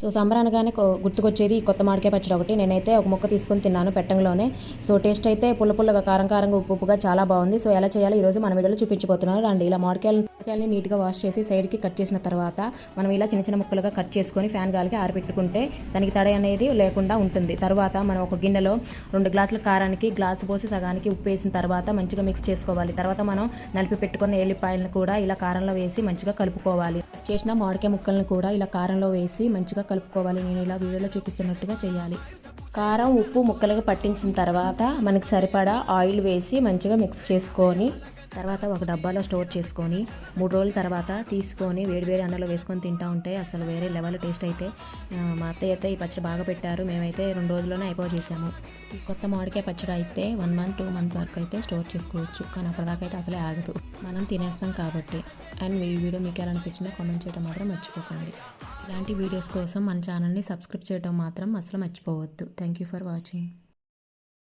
So summer అనగానే గుర్తుకొచ్చేది ఈ కొత్త మామిడికాయ పచ్చడి ఒకటి. నేనైతే ఒక ముక్క తీసుకొని తిన్నాను పెట్టంలోనే. సో టేస్ట్ అయితే పుల్ల పుల్లగా, కారం కారంగా, ఉప్పు ఉప్పుగా చాలా బాగుంది. సో ఎలా చేయాలో ఈరోజు మన వీడియోలో చూపించబోతున్నాను. రండి. ఇలా మామిడికాయలని నీట్గా వాష్ చేసి సైడ్కి కట్ చేసిన తర్వాత మనం ఇలా చిన్న చిన్న ముక్కలుగా కట్ చేసుకొని ఫ్యాన్ గాలికి ఆరబెట్టుకుంటే దానికి తడి అనేది లేకుండా ఉంటుంది. తర్వాత మనం ఒక గిన్నెలో 2 గ్లాసుల కారానికి గ్లాసు పోసి సగానికి ఉప్పు వేసిన తర్వాత మంచిగా మిక్స్ చేసుకోవాలి. తర్వాత మనం నలిపి పెట్టుకున్న ఎల్లిపాయలను కూడా ఇలా కారంలో వేసి మంచిగా కలుపుకోవాలి. చేసిన మామిడికాయ ముక్కలను కూడా ఇలా కారంలో వేసి మంచిగా కలుపుకోవాలి. నేను ఇలా వీడియోలో చూపిస్తున్నట్టుగా చేయాలి. కారం ఉప్పు ముక్కలుగా పట్టించిన తర్వాత మనకి సరిపడా ఆయిల్ వేసి మంచిగా మిక్స్ చేసుకొని తర్వాత ఒక డబ్బాలో స్టోర్ చేసుకొని 3 రోజుల తర్వాత తీసుకొని వేడివేడి అన్నంలో వేసుకొని తింటూ ఉంటే అసలు వేరే లెవెల్ టేస్ట్ అయితే. మా అత్తయ్య అయితే ఈ పచ్చడి బాగా పెట్టారు. మేమైతే 2 రోజుల్లోనే చేసాము. ఈ కొత్త మామిడికాయ పచ్చడి అయితే 1 మంత్ 2 మంత్ వరకు అయితే స్టోర్ చేసుకోవచ్చు. కానీ అప్పటిదాకా అయితే అసలే ఆగదు, మనం తినేస్తాం కాబట్టి. అండ్ ఈ వీడియో మీకు ఎలా అనిపించిందో కామెంట్ చేయడం మాత్రం మర్చిపోకండి. ఇలాంటి వీడియోస్ కోసం మన ఛానల్ని సబ్స్క్రైబ్ చేయడం మాత్రం అసలు మర్చిపోవద్దు. Thank you for watching.